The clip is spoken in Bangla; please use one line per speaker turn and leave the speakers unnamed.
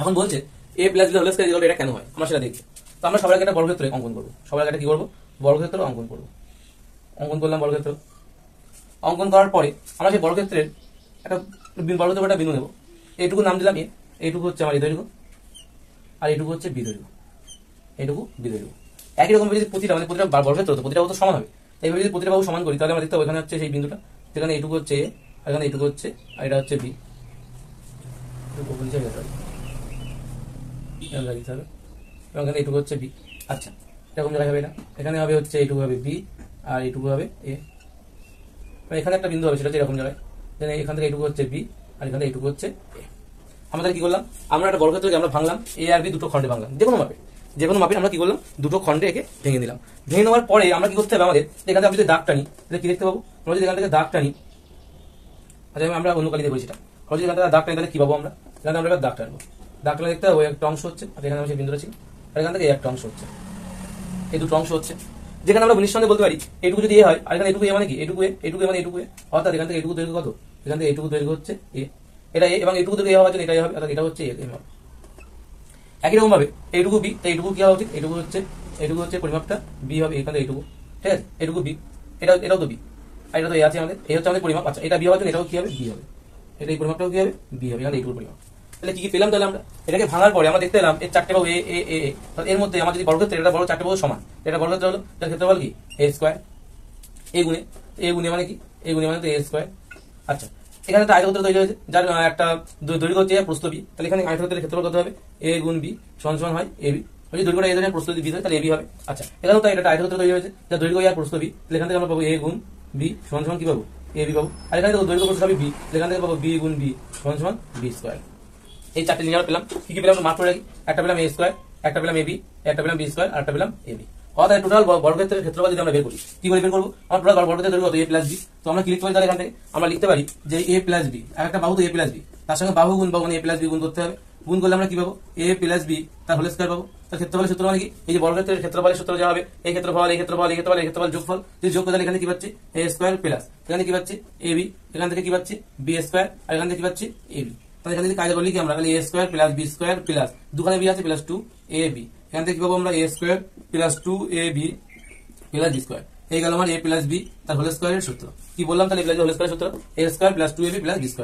এখন বলছে A plus B whole square equal এটা কেন হয়, আমরা সেটা দেখি। তো আমরা সবার আগে একটা বর্গক্ষেত্র অঙ্কন করবো, সবার আগে কি করবো, বর্গক্ষেত্র অঙ্কন করবো। অঙ্কন করলাম বর্গক্ষেত্র, অঙ্কন করার পরে আমরা সেই বর্গক্ষেত্রের একটা বর্গক্ষেত্রের একটা বিন্দু নেবো, এইটুকু নাম দিলাম এ, এইটুকু হচ্ছে আমার দৈর্ঘ্য আর এইটুকু হচ্ছে বি দৈর্ঘ্য, এইটুকু বি দৈর্ঘ্য। একই রকম যদি প্রতিটা মানে প্রতিটা বর্গক্ষেত্র তো প্রতিটা তো সমান হবে, এইভাবে যদি প্রতিটা বাহু সমান করি তাহলে আমরা দেখতে পাবো এখানে হচ্ছে সেই বিন্দুটা, যেখানে এইটুকু হচ্ছে এ আর এখানে এইটুকু হচ্ছে আর এটা হচ্ছে বি, এবং এখানে এইটুকু হচ্ছে বি। আচ্ছা এরকম জায়গায় হবে, এটা এখানে হবে হচ্ছে এইটুকু হবে বি আর এইটুকু হবে এ, এখানে একটা বিন্দু হবে সেটা হচ্ছে এরকম জায়গায়, এখান থেকে এইটুকু হচ্ছে বি আর এখানে এইটুকু হচ্ছে এ। আমাদের কি করলাম, আমরা একটা বর্গক্ষেত্রকে আমরা ভাঙলাম, এ আর বি দুটো খণ্ডে ভাঙলাম, যে কোনো মাপে আমরা কি করলাম, দুটো খণ্ডে একে ভেঙে দিলাম। ভেঙে নেওয়ার পরে আমরা কি করতে হবে, আমাদের এখান থেকে আমি যদি দাগ টানি তাহলে কি দেখতে পাবো, আমরা যদি এখান থেকে দাগ টানি, আচ্ছা আমরা অন্য কালি দিয়ে সেটা, আমরা যদি এখান থেকে দাগ টানি তাহলে কি পাবো, আমরা এখানে আমরা দাগ টানবো, দাগ টানা দেখতে ওই একটা অংশ হচ্ছে আর এখানে সেই বিন্দুটা ছিল, আর এখান থেকে একটা অংশ হচ্ছে, এই দুটো অংশ হচ্ছে, যেখানে আমরা নিঃসন্দেহে বলতে পারি এটুকু যদি এ হয় আর এখানে এটুকু এ মানে কি, এটুকু মানে এটুকু, অর্থাৎ এখান থেকে এটুকু দৈর্ঘ্য কত, এখান থেকে এটুকু দৈর্ঘ্য হচ্ছে এ, এটা এ এবং এটুকু দৈর্ঘ্য হওয়ার জন্য এটাই হবে, অর্থাৎ এটা হচ্ছে এ হবে। একই রকম ভাবে এইটুকু বি, তাই এইটুকু কি হওয়া উচিত, এটুকু হচ্ছে পরিমাপটা বি হবে, এখানে এইটুকু, ঠিক আছে, এটুকু বি, এটাও তো বি আর এটা তো এ আছে আমাদের, এই হচ্ছে আমাদের পরিমাপ। আচ্ছা এটা বি হওয়ার জন্য এটাও কি হবে, বি হবে, এটা এই পরিমাপটাও কি হবে, বি হবে, এখানে এইটুকু পরিমাপ। তাহলে কি পেলাম, তাহলে আমরা এটাকে ভাঙার পরে আমরা দেখতে পেলাম এর চারটে বাহু এ এ এ, এর মধ্যে আমার যদি বর্গক্ষেত্র এটা বড় চারটে বাহু সমান, এটা বর্গক্ষেত্র হলো তার ক্ষেত্রফল কি এ স্কয়ার, এ গুণে মানে কি, এ গুণে মানে তো এ স্কয়ার। আচ্ছা এখানে একটা আয়তক্ষেত্র তৈরি হয়েছে যার একটা দৈর্ঘ্য হচ্ছে প্রস্থ বি, তাহলে এখানে আয়তক্ষেত্রের ক্ষেত্রফল কত হবে, এ গুণ বি সমান হয় এ বি, যদি দৈর্ঘ্যটা এ ধরনের প্রস্থ বি হয় তাহলে এ বি হবে। আচ্ছা এখানেও তাই একটা আয়তক্ষেত্র তৈরি হয়েছে যার দৈর্ঘ্য আর প্রস্থ বি, তাহলে এখান থেকে আমরা পাবো এ গুণ বি সমান কি পাবো, এ বি পাবো, আর এখানে দেখো দৈর্ঘ্য প্রস্থ হবে বি, এখান থেকে পাবো বি গুণ বি সমান বি স্কয়ার। এই চারটে নিয়ে পেলাম, কি পেলাম মাত্র রাখি, একটা পেলাম এ স্কয়ার, একটা পেলাম এ বি, একটা পেলাম বি স্কয়ার আর একটা পেলাম এ বি। অর্থাৎ টোটাল বর্গক্ষেত্রের ক্ষেত্রফল যদি আমরা বের করি, কি করে বের করবো, আমরা টোটাল বর্গক্ষেত্রের দৈর্ঘ্য কত এ প্লাস বি, তো আমরা কি লিখতে পারি, তাহলে এখান থেকে আমরা লিখতে পারি যে এ প্লাস বি, আর একটা বাহু তো এ প্লাস বি, তার সঙ্গে বাহু গুণ বাহু মানে এ প্লাস বি গুণ করতে হবে, গুণ করলে আমরা কি পাবো, এ প্লাস বি তার হোল স্কয়ার পাবো। তার ক্ষেত্রফলের সূত্র মানে কি, এই যে বর্গক্ষেত্রের ক্ষেত্রফলের সূত্র যা হবে, এই ক্ষেত্রফল এই ক্ষেত্রফল এই ক্ষেত্রফল এই ক্ষেত্রফল যোগফল, যদি যোগ করে এখানে কি পাচ্ছি এ স্কয়ার প্লাস এখানে কি পাচ্ছি এ বি, এখান থেকে কি পাচ্ছি বি স্কয়ার আর এখান থেকে কি পাচ্ছি এ বি। তাহলে এখান থেকে কাজ করলে কি আমরা তাহলে A square plus B square plus দুখানে বি আছে প্লাস 2ab, এখান থেকে কি পাবো আমরা A square plus 2ab plus B square, এই গেল আমার এ প্লাস বি তার হোল স্কয়ারের সূত্র। কি বললাম তাহলে এ প্লাস হোল স্কয়ারের সূত্র, A square plus 2ab plus B square.